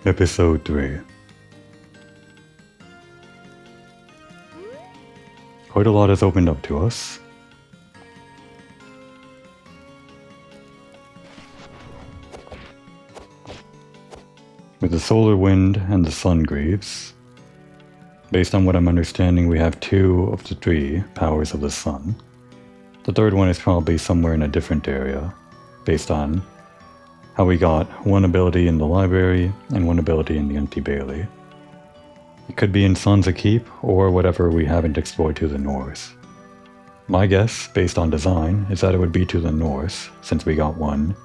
Episode 3. Quite a lot has opened up to us. With the solar wind and the sun greaves, based on what I'm understanding, we have 2 of the 3 powers of the sun. The third one is probably somewhere in a different area, based on how we got 1 ability in the library and 1 ability in the empty Bailey. It could be in Sansa Keep, or whatever we haven't explored to the north. My guess, based on design, is that it would be to the north, since we got 1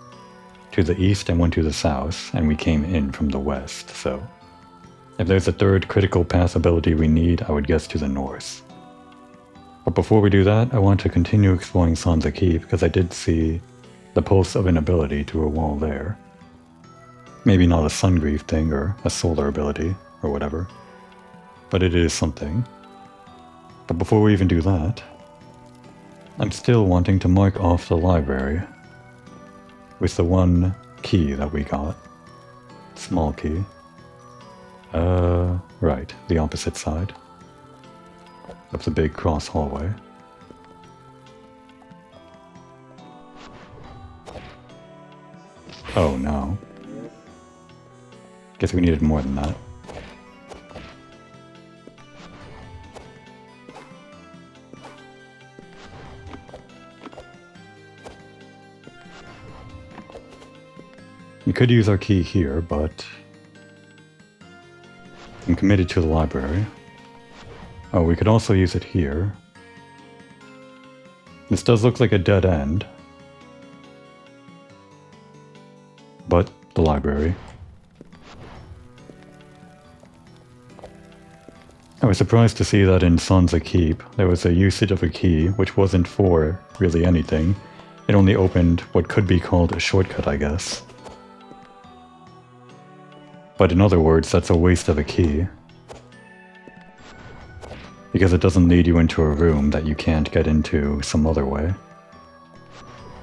to the east and 1 to the south, and we came in from the west, so if there's a third critical path ability we need, I would guess to the north. But before we do that, I want to continue exploring Sansa Keep, because I did see the pulse of an ability to a wall there. Maybe not a Sungrief thing or a solar ability or whatever, but it is something. But before we even do that, I'm still wanting to mark off the library with the 1 key that we got. Small key. Right, the opposite side of the big cross hallway. Oh no. Guess we needed more than that. We could use our key here, but I'm committed to the library. Oh, we could also use it here. This does look like a dead end, but the library. I was surprised to see that in Sansa Keep there was a usage of a key which wasn't for really anything. It only opened what could be called a shortcut, I guess. But in other words, that's a waste of a key, because it doesn't lead you into a room that you can't get into some other way.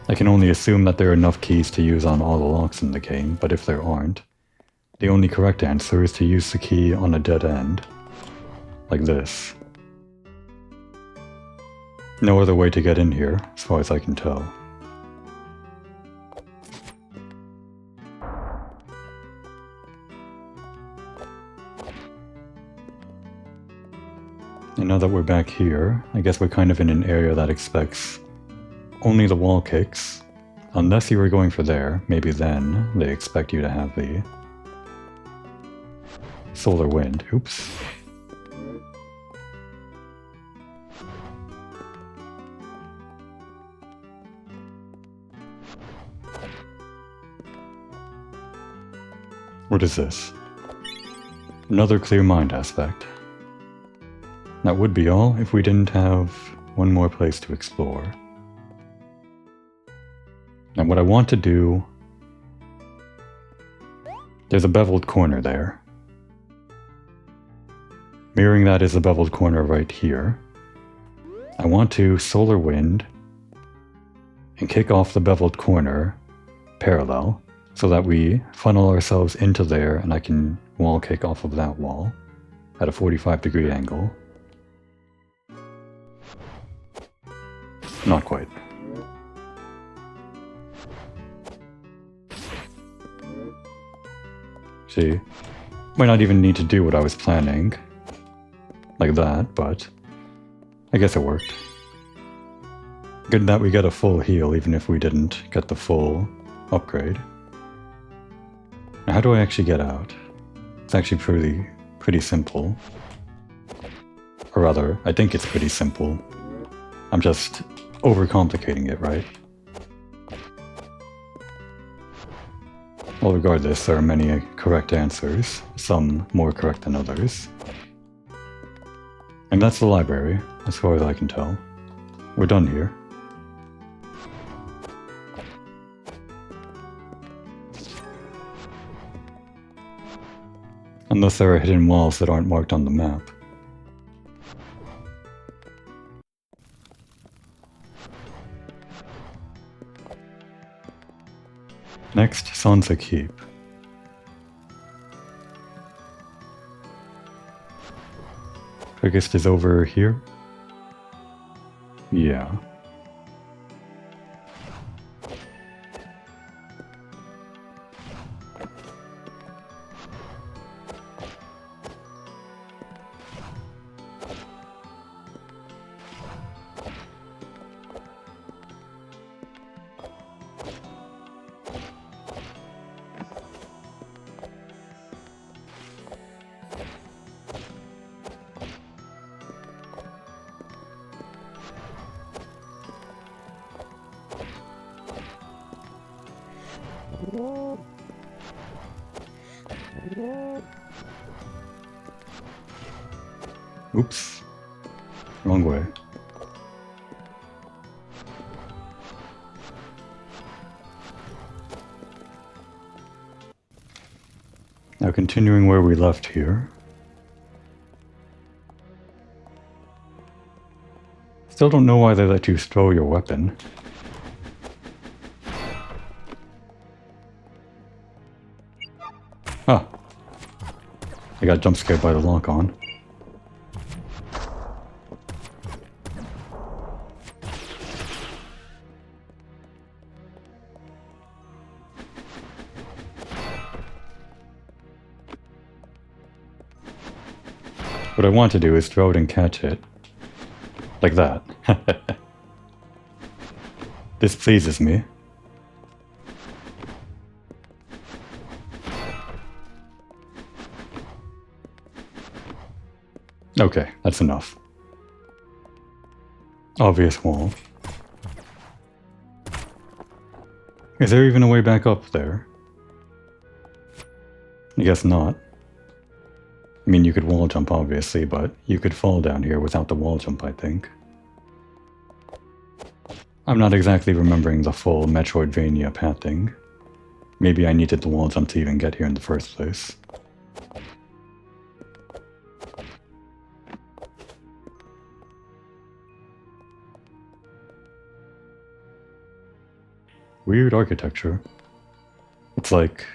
I can only assume that there are enough keys to use on all the locks in the game, but if there aren't, the only correct answer is to use the key on a dead end, like this. No other way to get in here, as far as I can tell. And now that we're back here, I guess we're kind of in an area that expects only the wall kicks. Unless you were going for there, maybe then they expect you to have the solar wind. Oops. What is this? Another clear mind aspect. That would be all if we didn't have 1 more place to explore. And what I want to do... There's a beveled corner there. Mirroring that is a beveled corner right here. I want to solar wind and kick off the beveled corner parallel so that we funnel ourselves into there and I can wall kick off of that wall at a 45-degree angle. Not quite. See, might not even need to do what I was planning, like that, but I guess it worked. Good that we get a full heal even if we didn't get the full upgrade. Now how do I actually get out? It's actually pretty simple. Or rather, I think it's pretty simple. I'm just overcomplicating it, right? Well, regardless, there are many correct answers, some more correct than others. And that's the library, as far as I can tell. We're done here. Unless there are hidden walls that aren't marked on the map. Next, Sansa Keep. quickest is over here? Yeah. Oops. Wrong way. Now continuing where we left here. Still don't know why they let you throw your weapon. Ah. I got jump scared by the lock-on. What I want to do is throw it and catch it. Like that. This pleases me. Okay, that's enough. Obvious wall. Is there even a way back up there? I guess not. I mean, you could wall jump, obviously, but you could fall down here without the wall jump, I think. I'm not exactly remembering the full Metroidvania pathing. Maybe I needed the wall jump to even get here in the first place. Weird architecture. It's like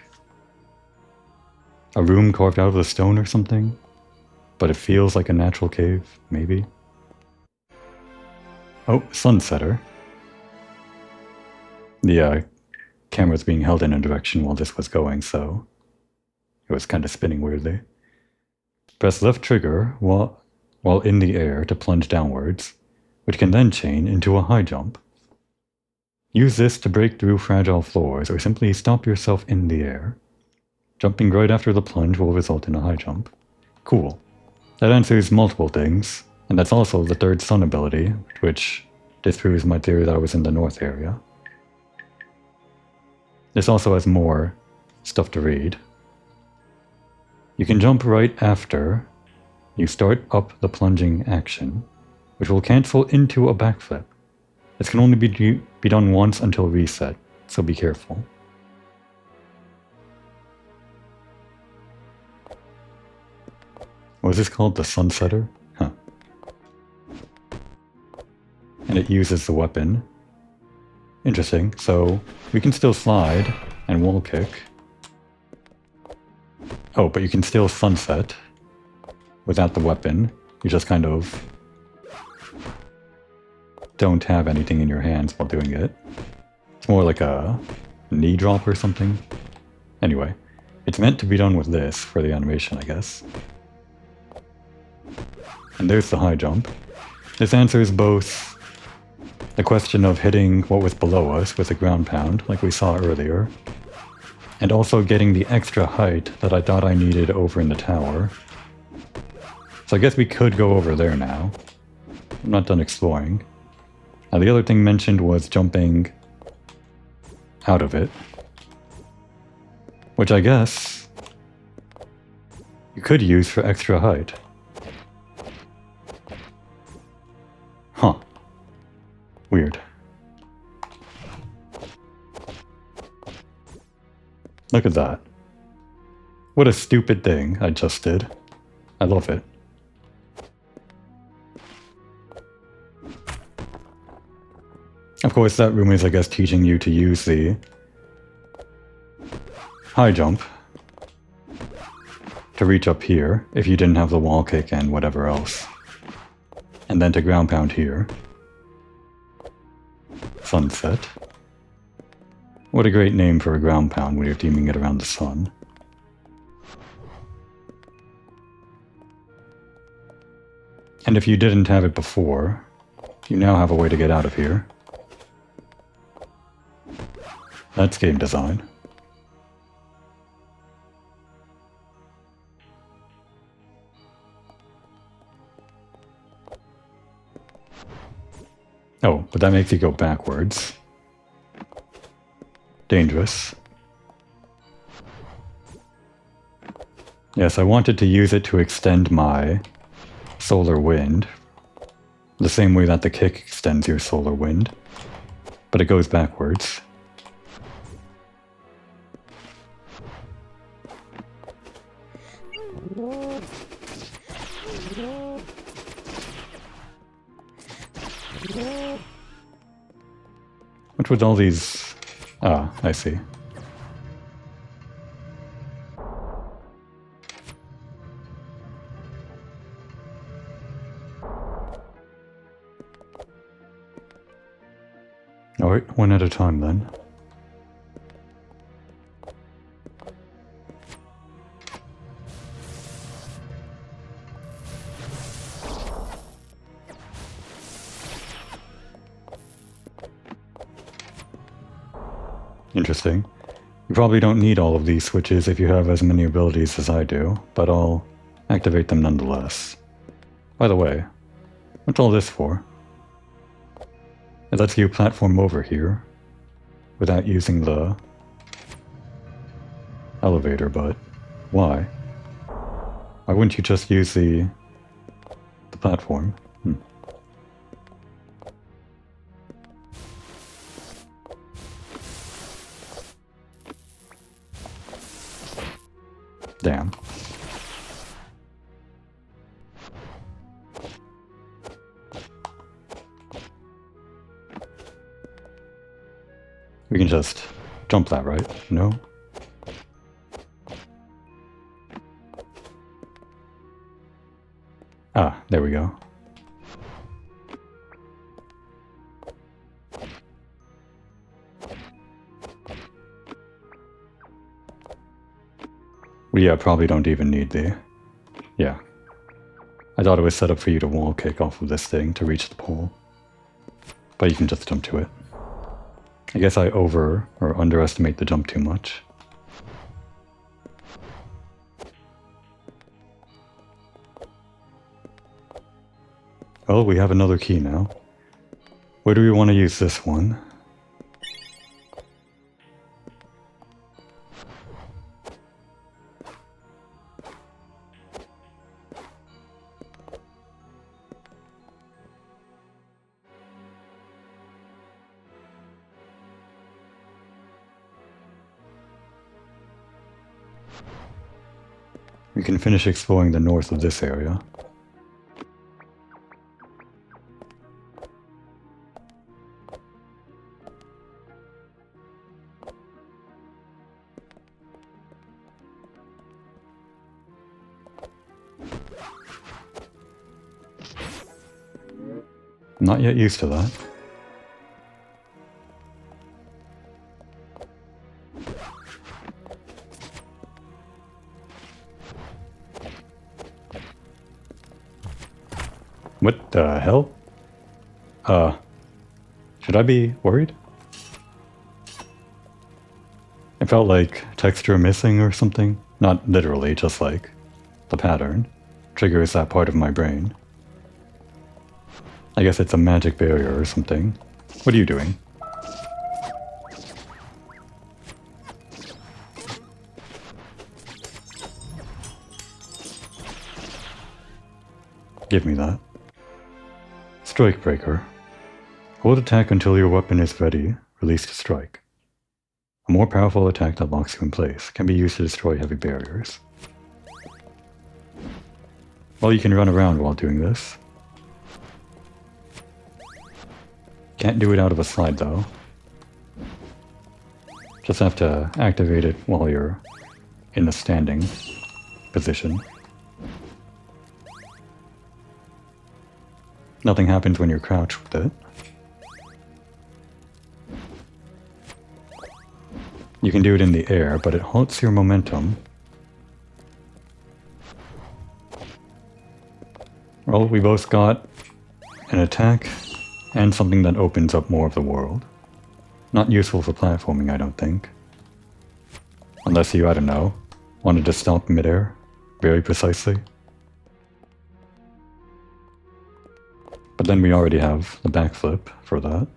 a room carved out of the stone or something, but it feels like a natural cave, maybe. Oh, sunsetter. The camera's being held in a direction while this was going, so it was kind of spinning weirdly. Press left trigger while in the air to plunge downwards, which can then chain into a high jump. Use this to break through fragile floors, or simply stop yourself in the air. Jumping right after the plunge will result in a high jump. Cool. That answers multiple things, and that's also the third sun ability, which disproves my theory that I was in the north area. This also has more stuff to read. You can jump right after you start up the plunging action, which will cancel into a backflip. This can only be done once until reset, so be careful. What is this called? The sunsetter? Huh. And it uses the weapon. Interesting. So we can still slide and wall kick. Oh, but you can still sunset without the weapon. You just kind of don't have anything in your hands while doing it. It's more like a knee drop or something. Anyway, it's meant to be done with this for the animation, I guess. And there's the high jump. This answers both the question of hitting what was below us with a ground pound, like we saw earlier, and also getting the extra height that I thought I needed over in the tower. So I guess we could go over there now. I'm not done exploring. Now the other thing mentioned was jumping out of it, which I guess you could use for extra height. Huh. Weird. Look at that. What a stupid thing I just did. I love it. Of course, that room is, I guess, teaching you to use the high jump to reach up here if you didn't have the wall kick and whatever else. And then to ground pound here. Sunset. What a great name for a ground pound when you're deeming it around the sun. And if you didn't have it before, you now have a way to get out of here. That's game design. Oh, but that makes you go backwards. Dangerous. Yes, I wanted to use it to extend my solar wind, the same way that the kick extends your solar wind, but it goes backwards. What with all these... Ah, I see. Alright, one at a time then. Interesting. You probably don't need all of these switches if you have as many abilities as I do, but I'll activate them nonetheless. By the way, what's all this for? It lets you platform over here without using the elevator, but why? Why wouldn't you just use the platform? Damn. We can just jump that, right? No? Ah, there we go. We probably don't even need the... Yeah. I thought it was set up for you to wall kick off of this thing to reach the pole. But you can just jump to it. I guess I over or underestimate the jump too much. Well, we have another key now. Where do we want to use this one? We can finish exploring the north of this area. I'm not yet used to that. What the hell? Should I be worried? It felt like texture missing or something. Not literally, just like the pattern triggers that part of my brain. I guess it's a magic barrier or something. What are you doing? Give me that. Strike Breaker. Hold attack until your weapon is ready. Release to strike. A more powerful attack that locks you in place. Can be used to destroy heavy barriers. Well, you can run around while doing this. Can't do it out of a slide though. Just have to activate it while you're in the standing position. Nothing happens when you're crouched with it. You can do it in the air, but it halts your momentum. Well, we both got an attack and something that opens up more of the world. Not useful for platforming, I don't think. Unless you, I don't know, wanted to stop midair very precisely. But then we already have the backflip for that.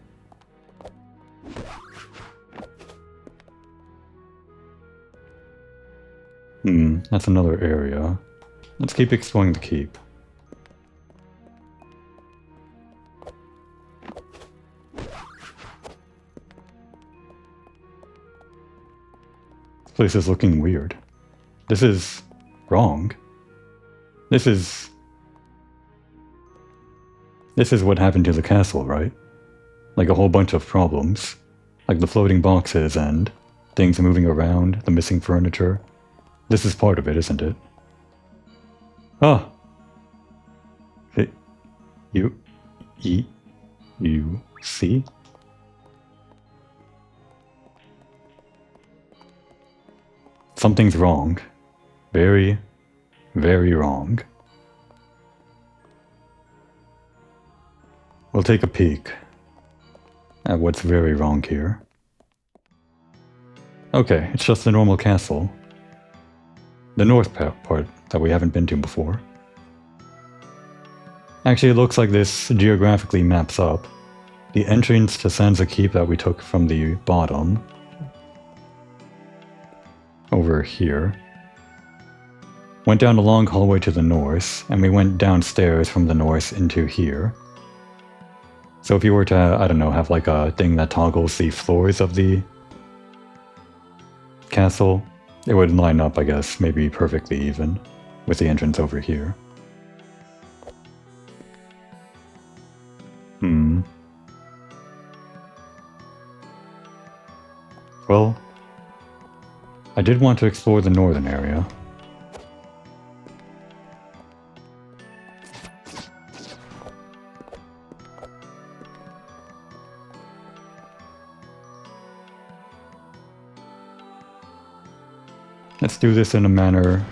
That's another area. Let's keep exploring the keep. This place is looking weird. This is wrong. This is what happened to the castle, right? Like a whole bunch of problems. Like the floating boxes and things moving around, the missing furniture. This is part of it, isn't it? Ah! You see? Something's wrong. Very, very wrong. We'll take a peek at what's very wrong here. Okay, it's just a normal castle. The north part that we haven't been to before. Actually, it looks like this geographically maps up. The entrance to Sansa Keep that we took from the bottom. Over here. Went down a long hallway to the north, and we went downstairs from the north into here. So if you were to, I don't know, have like a thing that toggles the floors of the castle, it would line up, I guess, maybe perfectly even with the entrance over here. Well, I did want to explore the northern area. Let's do this in a manner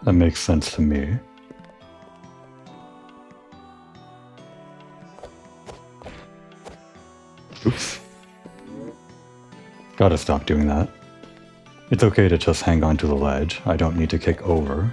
that makes sense to me. Oops. Gotta stop doing that. It's okay to just hang on to the ledge. I don't need to kick over.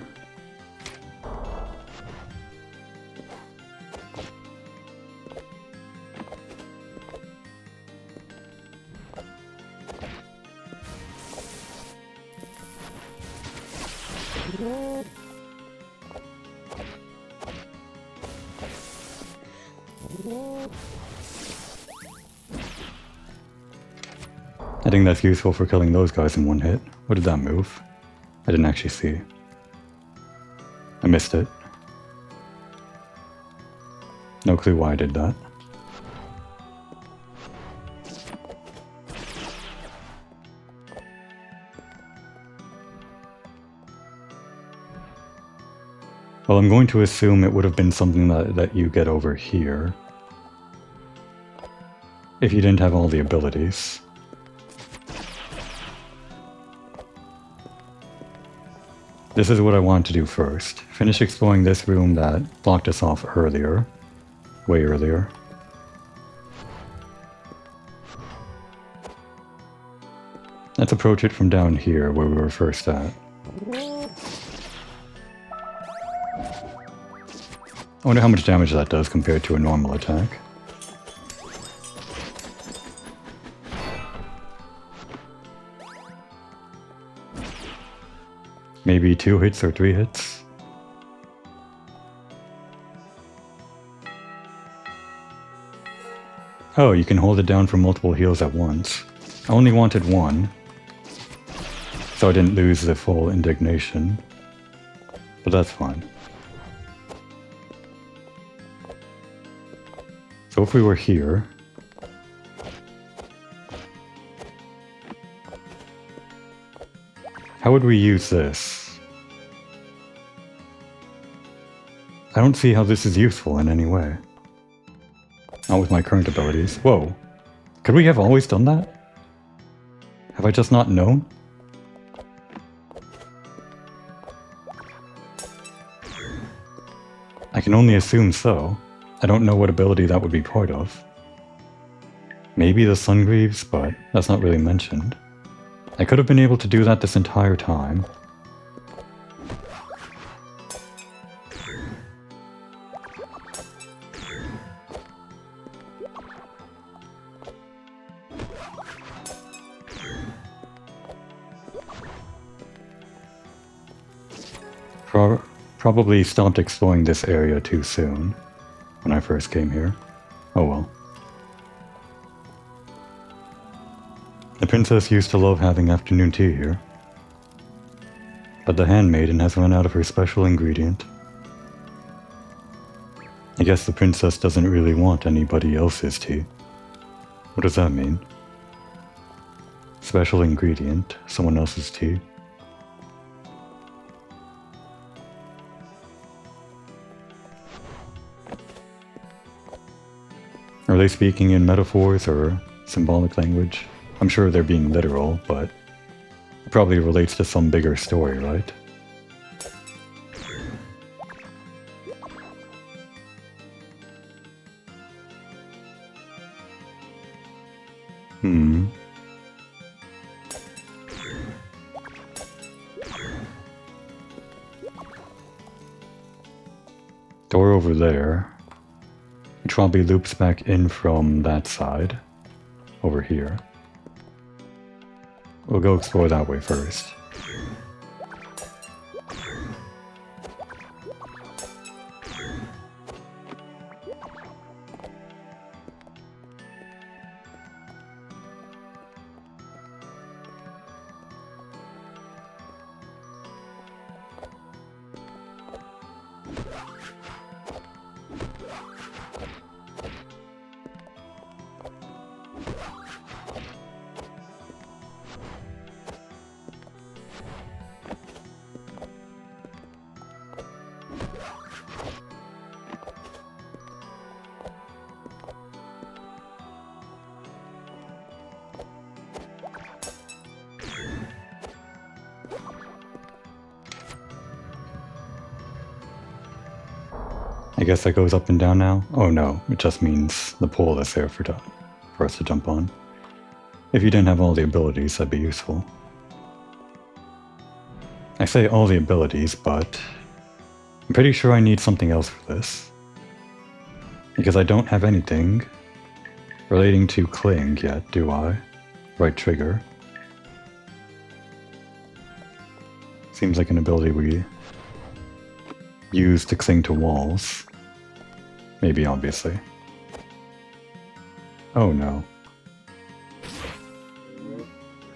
I think that's useful for killing those guys in one hit. What did that move? I didn't actually see. I missed it. No clue why I did that. Well, I'm going to assume it would have been something that you get over here. If you didn't have all the abilities. This is what I want to do first. Finish exploring this room that blocked us off earlier. Way earlier. Let's approach it from down here where we were first at. I wonder how much damage that does compared to a normal attack. Maybe 2 hits or 3 hits. Oh, you can hold it down for multiple heals at once. I only wanted one, so I didn't lose the full indignation. But that's fine. So if we were here... how would we use this? I don't see how this is useful in any way. Not with my current abilities. Whoa. Could we have always done that? Have I just not known? I can only assume so. I don't know what ability that would be part of. Maybe the Sungreaves, but that's not really mentioned. I could have been able to do that this entire time. Probably stopped exploring this area too soon when I first came here. Oh well. The princess used to love having afternoon tea here. But the handmaiden has run out of her special ingredient. I guess the princess doesn't really want anybody else's tea. What does that mean? Special ingredient, someone else's tea? Are they speaking in metaphors or symbolic language? I'm sure they're being literal, but it probably relates to some bigger story, right? Door over there. It probably loops back in from that side. Over here. We'll go explore that way first. I guess that goes up and down now? Oh no, it just means the pole is there for us to jump on. If you didn't have all the abilities, that'd be useful. I say all the abilities, but I'm pretty sure I need something else for this. Because I don't have anything relating to cling yet, do I? Right trigger. Seems like an ability we use to cling to walls. Maybe, obviously. Oh no.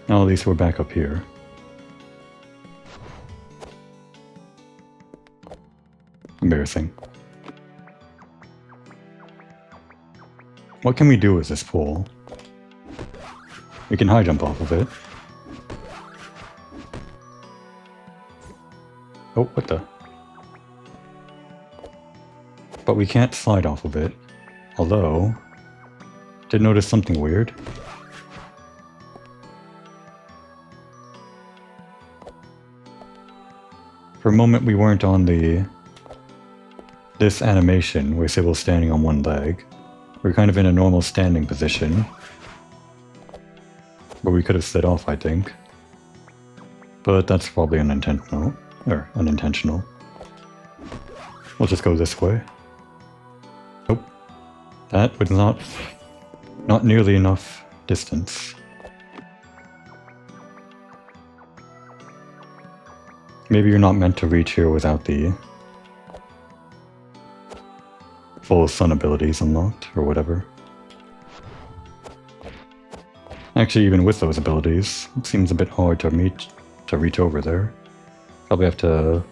Now at least we're back up here. Embarrassing. What can we do with this pole? We can high jump off of it. Oh, what the? But we can't slide off of it. Although, did notice something weird. For a moment we weren't on this animation where Sybil's standing on one leg. We're kind of in a normal standing position. But we could have slid off, I think. But that's probably unintentional. We'll just go this way. Nope. That was not nearly enough distance. Maybe you're not meant to reach here without the full sun abilities unlocked, or whatever. Actually, even with those abilities, it seems a bit hard to reach over there. Probably have to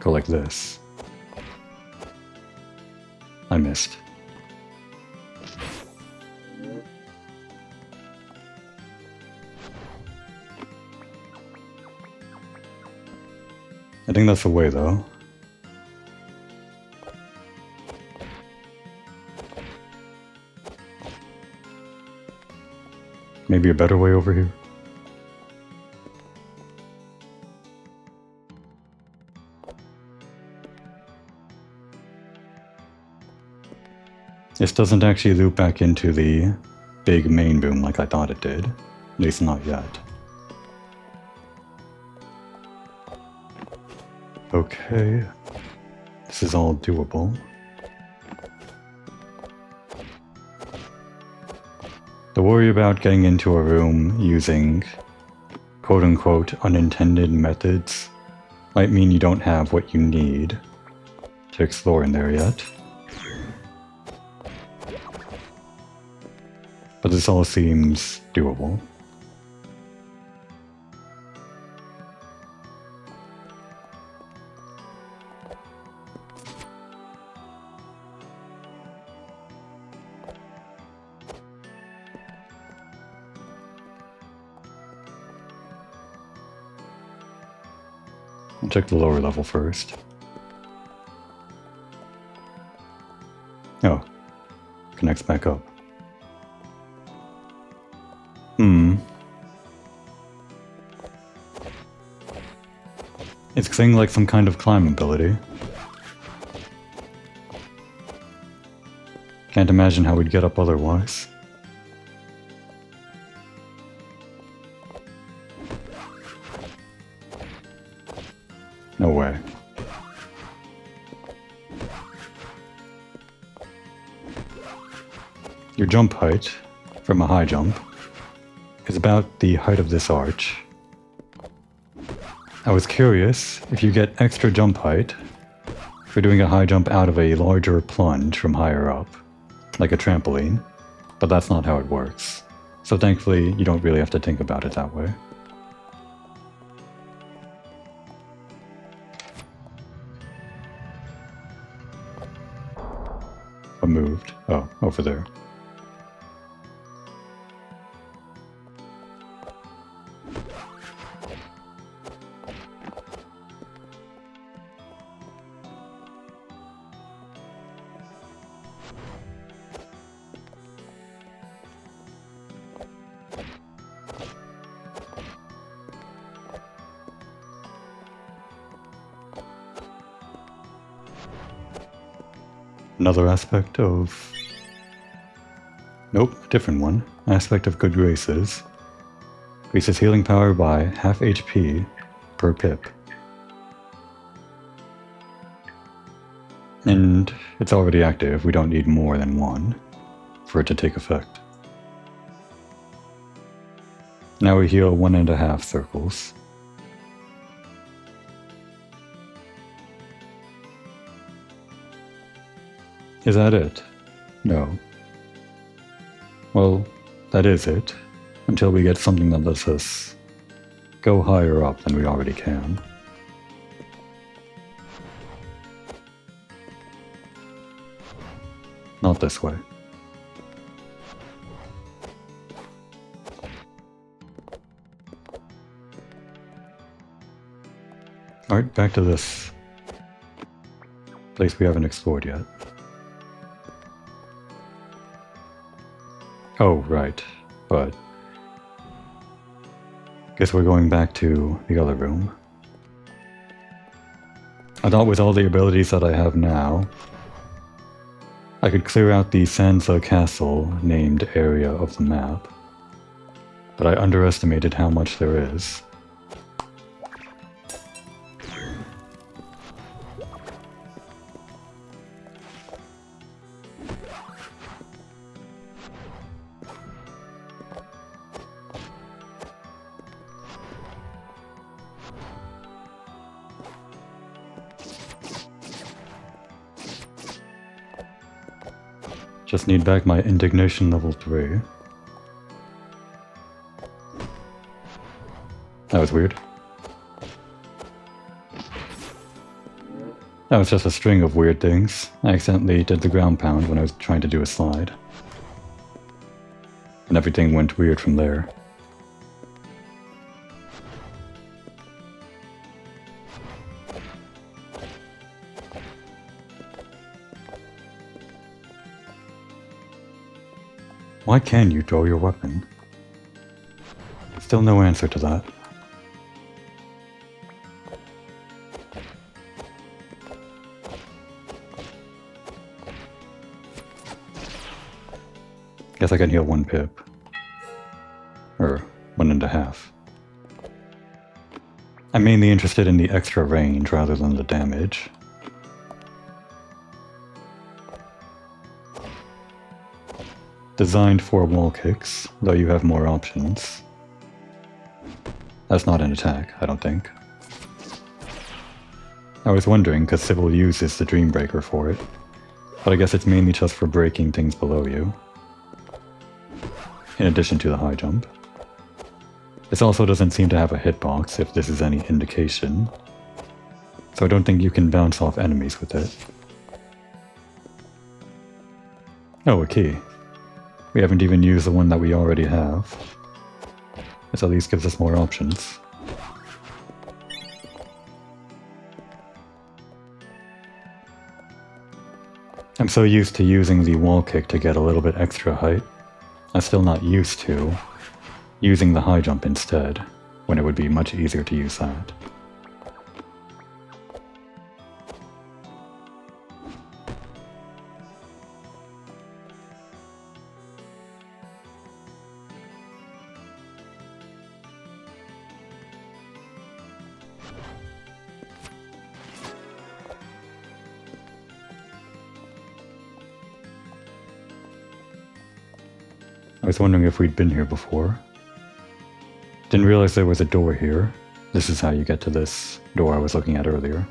go like this. I missed. I think that's the way, though. Maybe a better way over here? This doesn't actually loop back into the big main room like I thought it did. At least not yet. Okay. This is all doable. The worry about getting into a room using quote-unquote unintended methods might mean you don't have what you need to explore in there yet. But this all seems doable. I'll check the lower level first. Oh, connects back up. It's saying like some kind of climb ability. Can't imagine how we'd get up otherwise. No way. Your jump height, from a high jump, is about the height of this arch. I was curious if you get extra jump height for doing a high jump out of a larger plunge from higher up, like a trampoline, but that's not how it works. So thankfully, you don't really have to think about it that way. I moved. Oh, over there. Another aspect of... Nope, different one. Aspect of good graces. Increases healing power by half HP per pip. And it's already active, we don't need more than one for it to take effect. Now we heal 1.5 circles. Is that it? No. Well, that is it, until we get something that lets us go higher up than we already can. Not this way. Alright, back to this place we haven't explored yet. Oh, right, but guess we're going back to the other room. I thought with all the abilities that I have now, I could clear out the Sansa Castle named area of the map, but I underestimated how much there is. Just need back my indignation level 3. That was weird. That was just a string of weird things. I accidentally did the ground pound when I was trying to do a slide. And everything went weird from there. Why can you throw your weapon? Still no answer to that. Guess I can heal 1 pip. Or 1.5. I'm mainly interested in the extra range rather than the damage. Designed for wall kicks, though you have more options. That's not an attack, I don't think. I was wondering, because Sybil uses the Dreambreaker for it, but I guess it's mainly just for breaking things below you, in addition to the high jump. This also doesn't seem to have a hitbox, if this is any indication, so I don't think you can bounce off enemies with it. Oh, a key. We haven't even used the one that we already have. This at least gives us more options. I'm so used to using the wall kick to get a little bit extra height. I'm still not used to using the high jump instead, when it would be much easier to use that. I was wondering if we'd been here before. Didn't realize there was a door here. This is how you get to this door I was looking at earlier.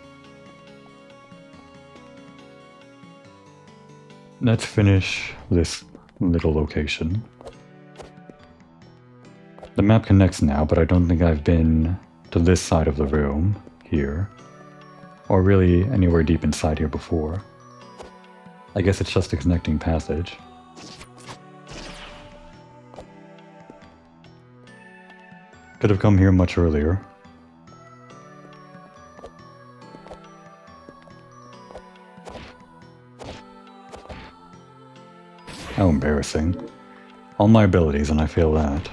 Let's finish this little location. The map connects now, but I don't think I've been to this side of the room, here, or really anywhere deep inside here before. I guess it's just a connecting passage. Could have come here much earlier. How embarrassing. All my abilities and I fail that.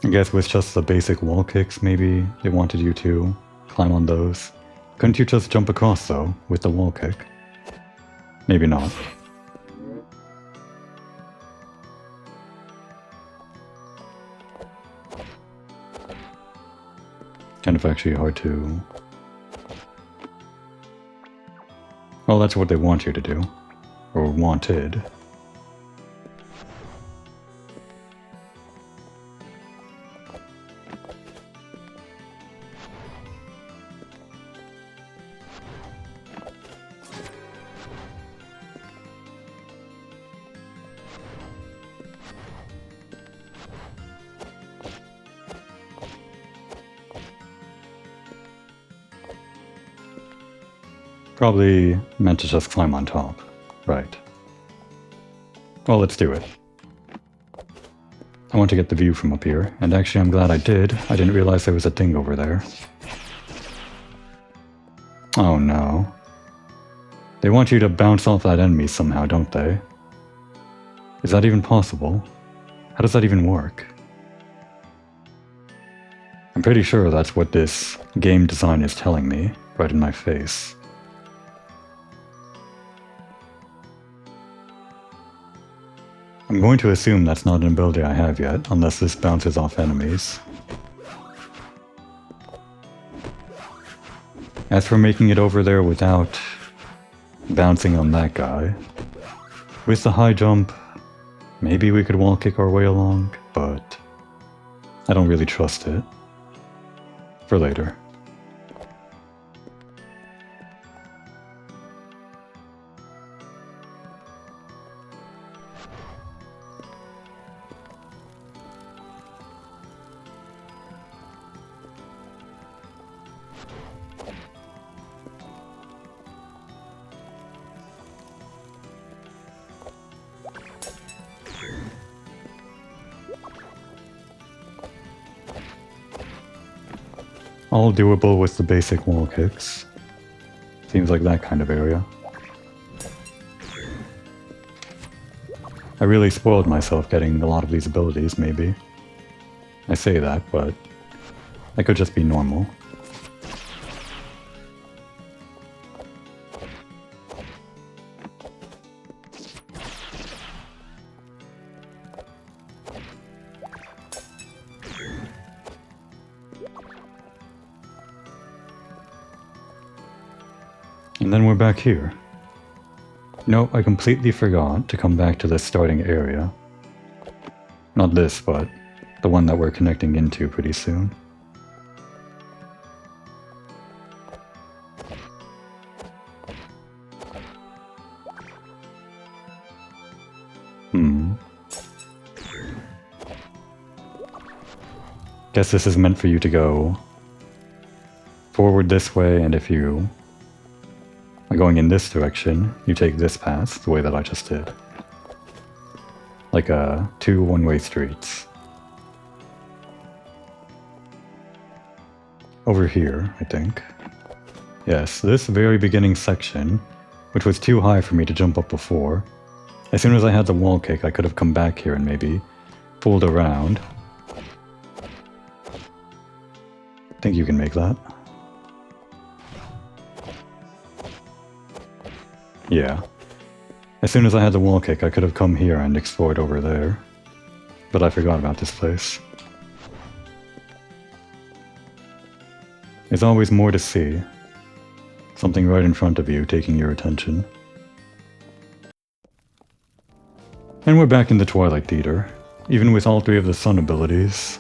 I guess with just the basic wall kicks, maybe they wanted you to climb on those. Couldn't you just jump across, though, with the wall kick? Maybe not. Kind of actually hard to... Well, that's what they want you to do. Or wanted. Probably meant to just climb on top. Right. Well, let's do it. I want to get the view from up here, and actually I'm glad I did. I didn't realize there was a thing over there. Oh no. They want you to bounce off that enemy somehow, don't they? Is that even possible? How does that even work? I'm pretty sure that's what this game design is telling me, right in my face. I'm going to assume that's not an ability I have yet, unless this bounces off enemies. As for making it over there without bouncing on that guy, with the high jump, maybe we could wall kick our way along, but I don't really trust it. For later. All doable with the basic wall kicks. Seems like that kind of area. I really spoiled myself getting a lot of these abilities, maybe. I say that, but that could just be normal. And then we're back here. No, I completely forgot to come back to this starting area. Not this, but the one that we're connecting into pretty soon. Guess this is meant for you to go forward this way, and if you are going in this direction, you take this path, the way that I just did. Like two one-way streets. Over here, I think. Yes, this very beginning section, which was too high for me to jump up before. As soon as I had the wall kick, I could have come back here and maybe pulled around. I think you can make that. Yeah. As soon as I had the wall kick, I could have come here and explored over there. But I forgot about this place. There's always more to see. Something right in front of you taking your attention. And we're back in the Twilight Theater, even with all three of the sun abilities.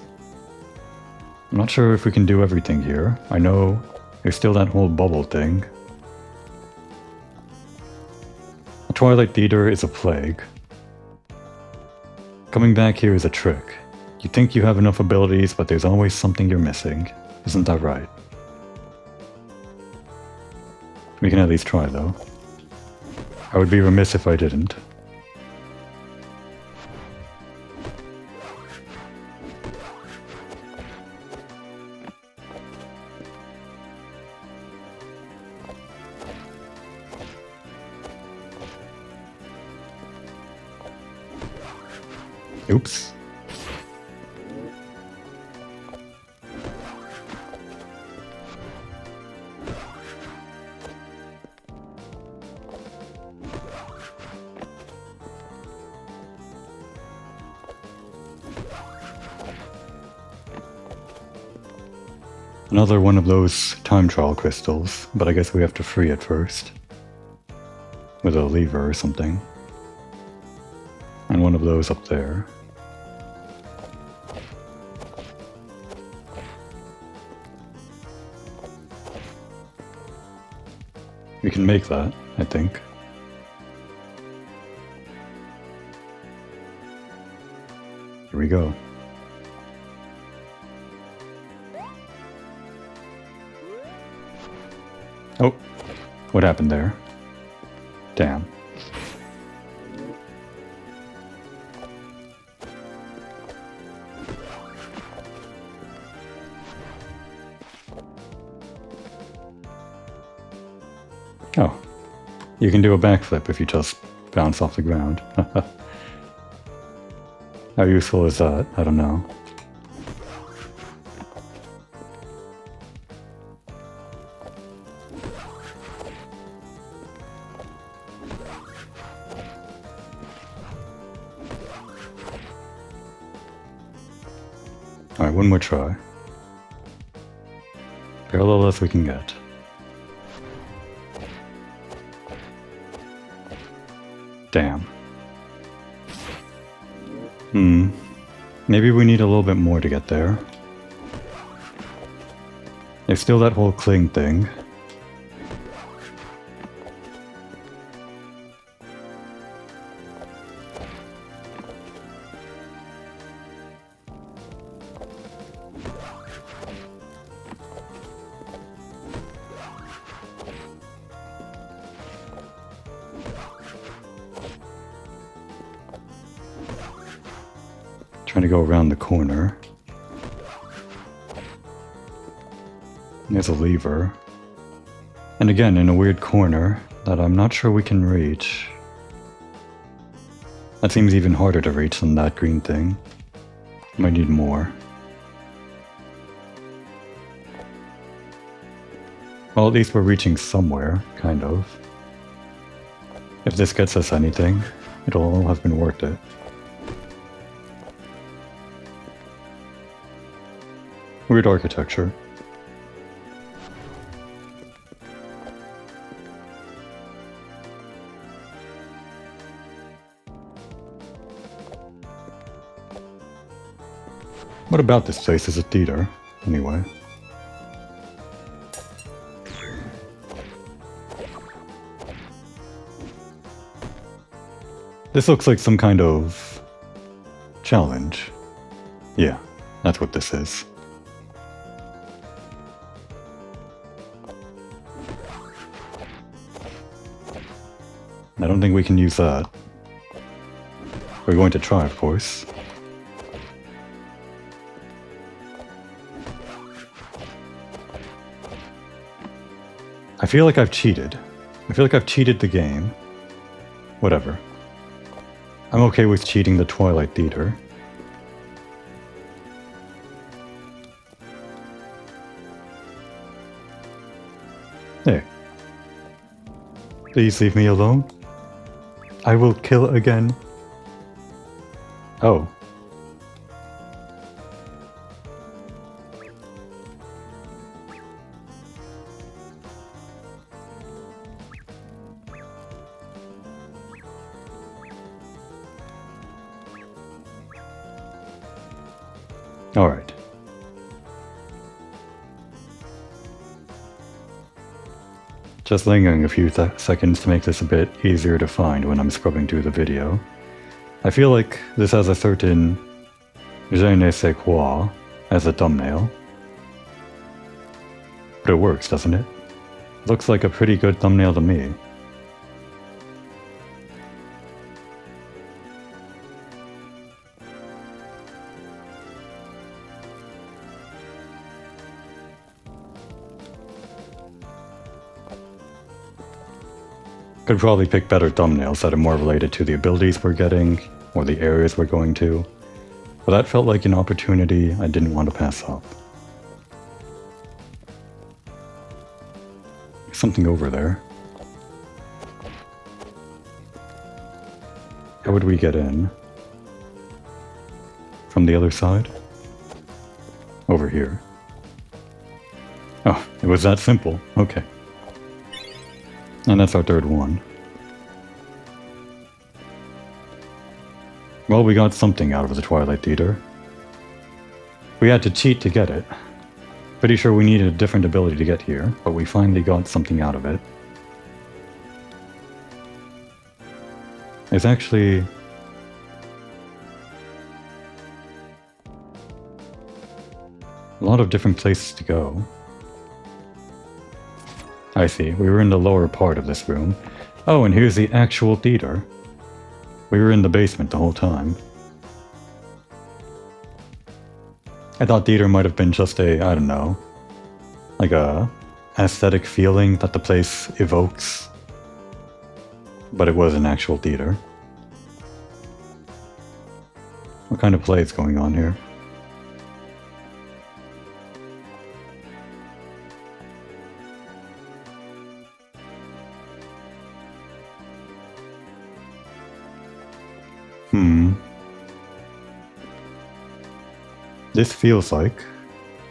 I'm not sure if we can do everything here. I know there's still that whole bubble thing. The Twilight Theater is a plague. Coming back here is a trick. You think you have enough abilities, but there's always something you're missing. Isn't that right? We can at least try, though. I would be remiss if I didn't. Oops. Another one of those time trial crystals, but I guess we have to free it first. With a lever or something. And one of those up there. We can make that, I think. Here we go. Oh, what happened there? Damn. Oh, you can do a backflip if you just bounce off the ground. How useful is that? I don't know. Alright, one more try. Parallel as we can get. Damn. Maybe we need a little bit more to get there. There's still that whole cling thing. Trying to go around the corner. There's a lever. And again, in a weird corner that I'm not sure we can reach. That seems even harder to reach than that green thing. Might need more. Well, at least we're reaching somewhere, kind of. If this gets us anything, it'll all have been worth it. Weird architecture. What about this place is a theater, anyway? This looks like some kind of challenge. Yeah, that's what this is. I don't think we can use that. We're going to try, of course. I feel like I've cheated. I feel like I've cheated the game. Whatever. I'm okay with cheating the Twilight Theater. Hey. Please leave me alone. I will kill again. Oh. Alright. Just lingering a few seconds to make this a bit easier to find when I'm scrubbing through the video. I feel like this has a certain je ne sais quoi as a thumbnail. But it works, doesn't it? Looks like a pretty good thumbnail to me. Could probably pick better thumbnails that are more related to the abilities we're getting, or the areas we're going to, but that felt like an opportunity I didn't want to pass up. There's something over there. How would we get in? From the other side? Over here. Oh, it was that simple. Okay. And that's our third one. Well, we got something out of the Twilight Theater. We had to cheat to get it. Pretty sure we needed a different ability to get here, but we finally got something out of it. There's actually a lot of different places to go. I see, we were in the lower part of this room. Oh, and here's the actual theater. We were in the basement the whole time. I thought theater might have been just a, I don't know, like a aesthetic feeling that the place evokes. But it was an actual theater. What kind of play is going on here? This feels like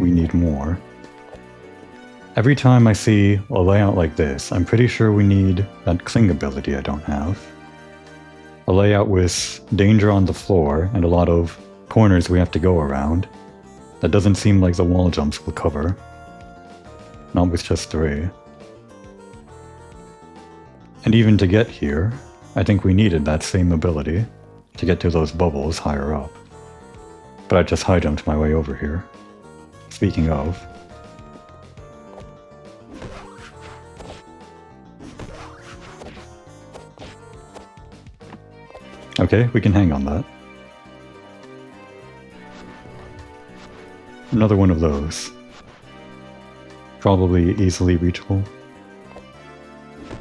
we need more. Every time I see a layout like this, I'm pretty sure we need that cling ability I don't have. A layout with danger on the floor and a lot of corners we have to go around. That doesn't seem like the wall jumps will cover. Not with just 3. And even to get here, I think we needed that same ability to get to those bubbles higher up. But I just high jumped my way over here. Speaking of. Okay, we can hang on that. Another one of those. Probably easily reachable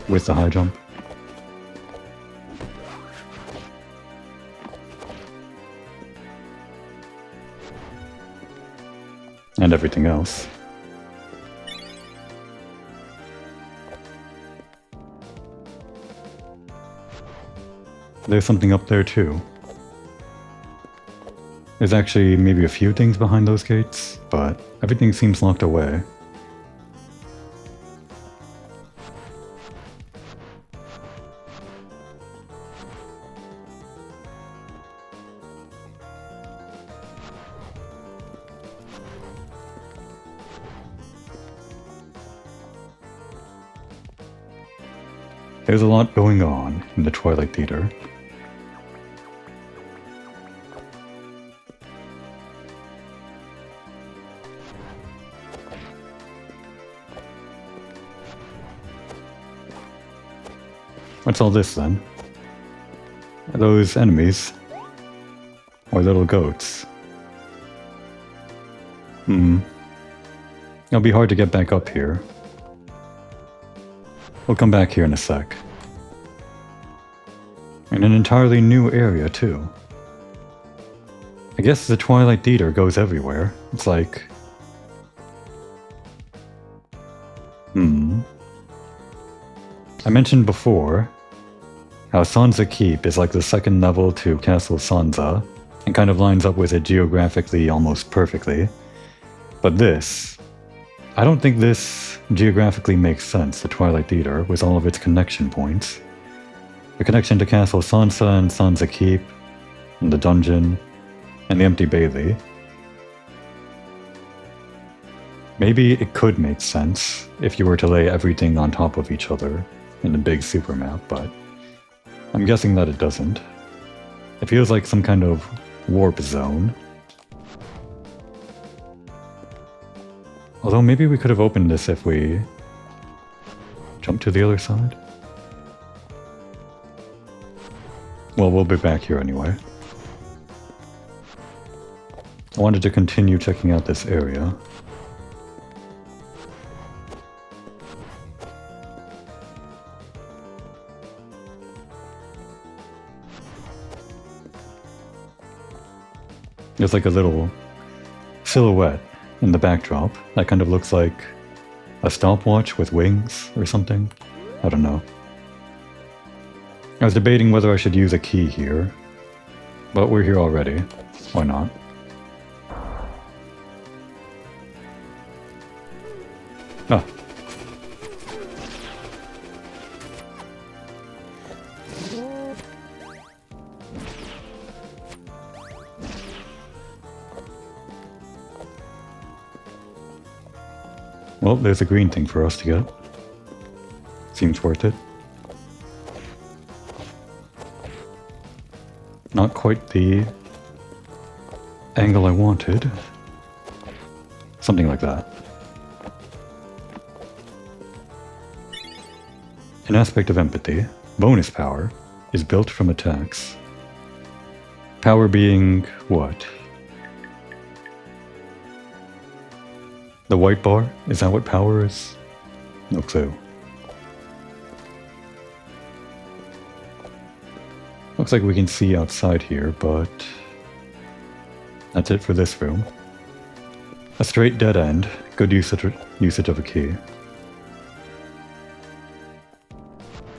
with the high jump. And everything else. There's something up there too. There's actually maybe a few things behind those gates, but everything seems locked away. There's a lot going on in the Twilight Theater. What's all this then? Are those enemies? Or little goats? It'll be hard to get back up here. We'll come back here in a sec. In an entirely new area, too. I guess the Twilight Theater goes everywhere. It's like... I mentioned before how Sansa Keep is like the second level to Castle Sansa, and kind of lines up with it geographically almost perfectly. But this... I don't think this geographically makes sense, the Twilight Theater, with all of its connection points. The connection to Castle Sansa and Sansa Keep, and the dungeon, and the Empty Bailey. Maybe it could make sense if you were to lay everything on top of each other in the big supermap, but I'm guessing that it doesn't. It feels like some kind of warp zone. Although maybe we could have opened this if we jumped to the other side. Well, we'll be back here anyway. I wanted to continue checking out this area. There's like a little silhouette in the backdrop that kind of looks like a stopwatch with wings or something. I don't know. I was debating whether I should use a key here, but we're here already. Why not? Ah. Well, there's a green thing for us to get. Seems worth it. Not quite the angle I wanted. Something like that. An aspect of empathy, bonus power, is built from attacks. Power being what? The white bar? Is that what power is? No clue. Looks like we can see outside here, but that's it for this room. A straight dead end. Good usage of a key.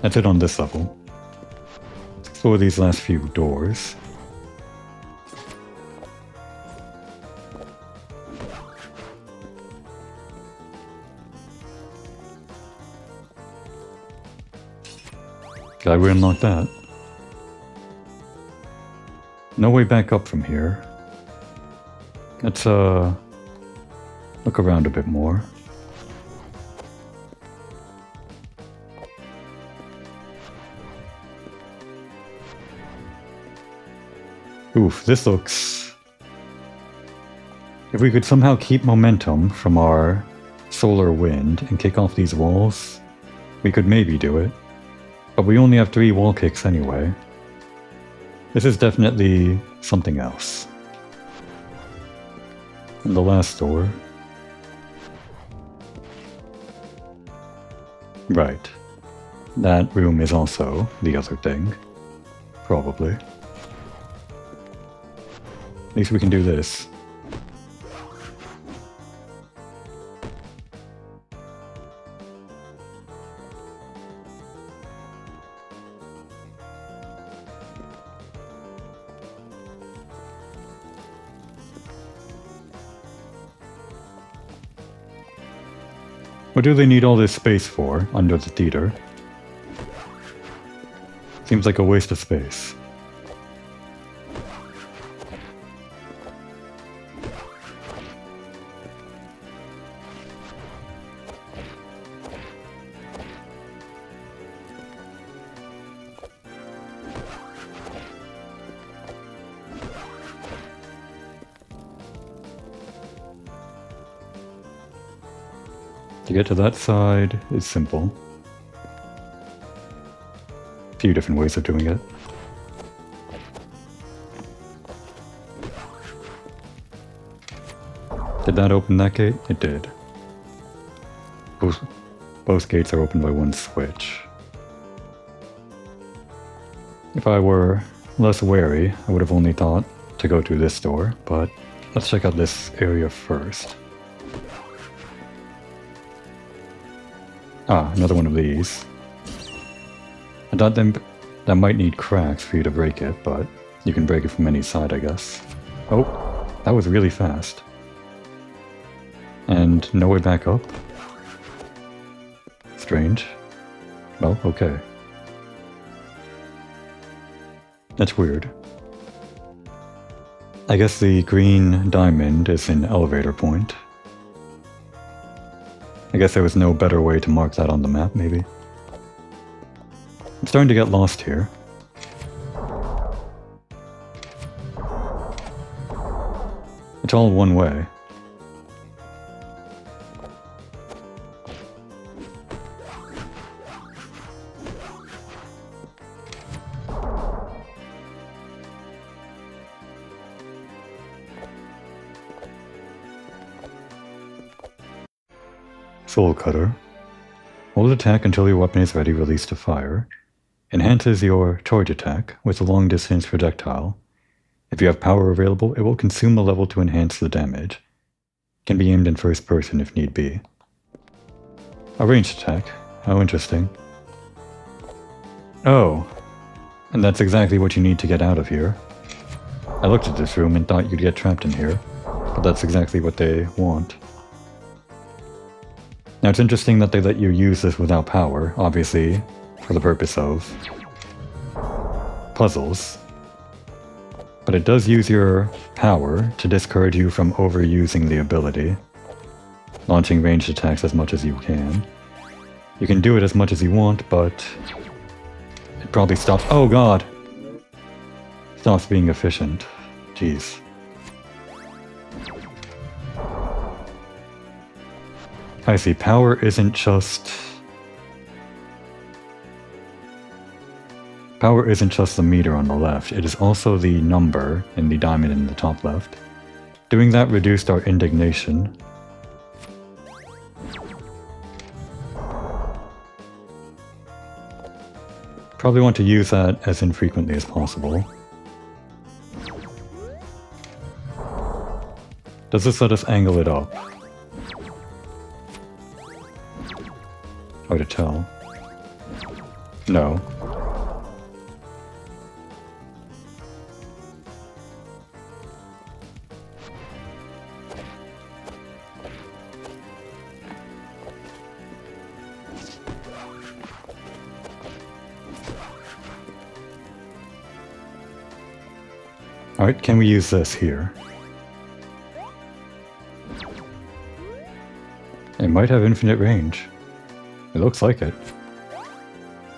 That's it on this level. Let's explore these last few doors. Glad we unlocked that. No way back up from here. Let's look around a bit more. Oof, this looks... If we could somehow keep momentum from our solar wind and kick off these walls, we could maybe do it. But we only have 3 wall kicks anyway. This is definitely something else. And the last door. Right. That room is also the other thing. Probably. At least we can do this. What do they need all this space for, under the theater? Seems like a waste of space. To get to that side is simple. A few different ways of doing it. Did that open that gate? It did. Both gates are opened by one switch. If I were less wary, I would have only thought to go to this door, but let's check out this area first. Ah, another one of these. I thought that might need cracks for you to break it, but you can break it from any side, I guess. Oh, that was really fast. And no way back up? Strange. Well, okay. That's weird. I guess the green diamond is an elevator point. I guess there was no better way to mark that on the map, maybe. I'm starting to get lost here. It's all one way. Soul Cutter. Hold attack until your weapon is ready, release to fire. Enhances your charge attack with a long distance projectile. If you have power available, it will consume a level to enhance the damage. Can be aimed in first person if need be. A ranged attack. How interesting. Oh, and that's exactly what you need to get out of here. I looked at this room and thought you'd get trapped in here, but that's exactly what they want. Now it's interesting that they let you use this without power, obviously for the purpose of puzzles. But it does use your power to discourage you from overusing the ability, launching ranged attacks as much as you can. You can do it as much as you want, but it probably stops— oh god! Stops being efficient. Jeez. I see, power isn't just the meter on the left, it is also the number in the diamond in the top left. Doing that reduced our indignation. Probably want to use that as infrequently as possible. Does this let us angle it up? Hard to tell. No. Alright, can we use this here? It might have infinite range. It looks like it.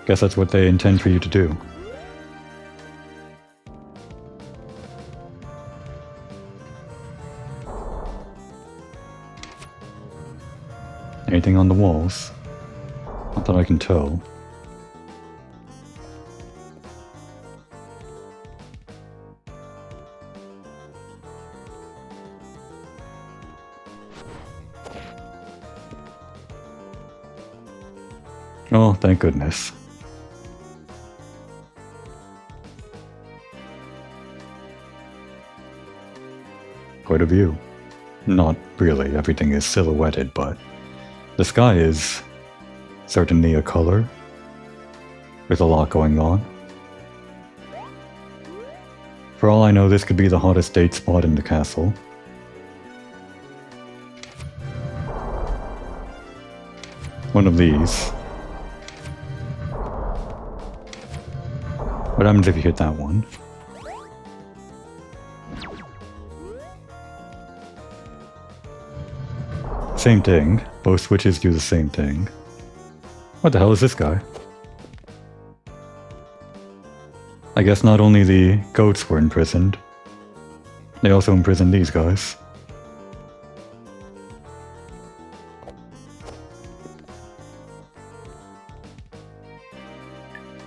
Guess that's what they intend for you to do. Anything on the walls? Not that I can tell. Oh, thank goodness. Quite a view. Not really, everything is silhouetted, but the sky is certainly a color with a lot going on. For all I know, this could be the hottest date spot in the castle. One of these. What happens if you hit that one? Same thing. Both switches do the same thing. What the hell is this guy? I guess not only the goats were imprisoned, they also imprisoned these guys.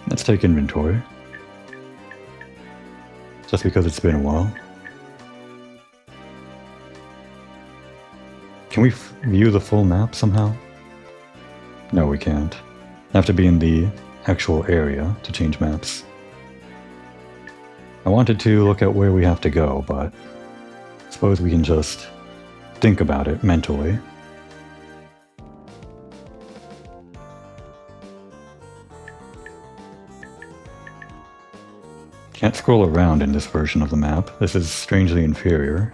Let's take inventory. Just because it's been a while. Can we view the full map somehow? No, we can't. Have to be in the actual area to change maps. I wanted to look at where we have to go, but I suppose we can just think about it mentally. Can't scroll around in this version of the map. This is strangely inferior.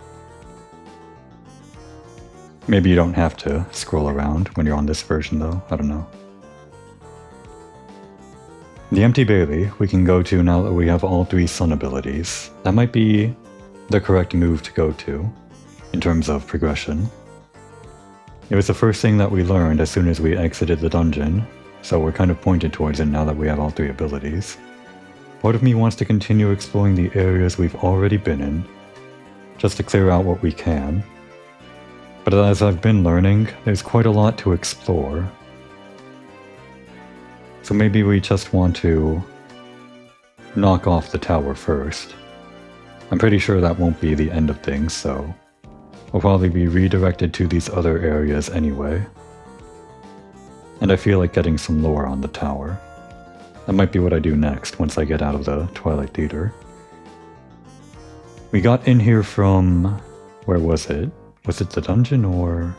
Maybe you don't have to scroll around when you're on this version though, I don't know. The Empty Bailey we can go to now that we have all 3 sun abilities. That might be the correct move to go to, in terms of progression. It was the first thing that we learned as soon as we exited the dungeon, so we're kind of pointed towards it now that we have all 3 abilities. Part of me wants to continue exploring the areas we've already been in, just to clear out what we can. But as I've been learning, there's quite a lot to explore. So maybe we just want to knock off the tower first. I'm pretty sure that won't be the end of things, so we'll probably be redirected to these other areas anyway. And I feel like getting some lore on the tower. That might be what I do next, once I get out of the Twilight Theater. We got in here from... where was it? Was it the dungeon or...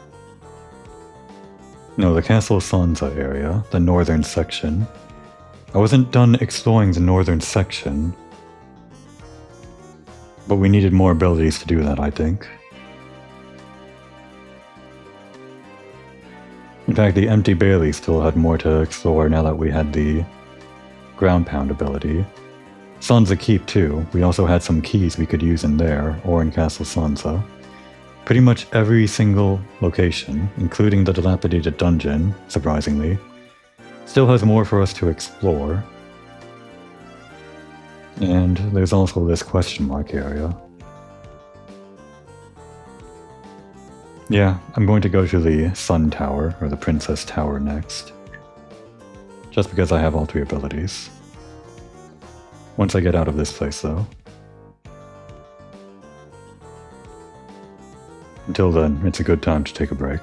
No, the Castle Sansa area, the northern section. I wasn't done exploring the northern section, but we needed more abilities to do that, I think. In fact, the Empty Bailey still had more to explore now that we had the Ground Pound ability. Sansa Keep too, we also had some keys we could use in there, or in Castle Sansa. Pretty much every single location, including the dilapidated dungeon, surprisingly, still has more for us to explore. And there's also this question mark area. Yeah, I'm going to go to the Sun Tower, or the Princess Tower next. Just because I have all 3 abilities. Once I get out of this place though. Until then, it's a good time to take a break.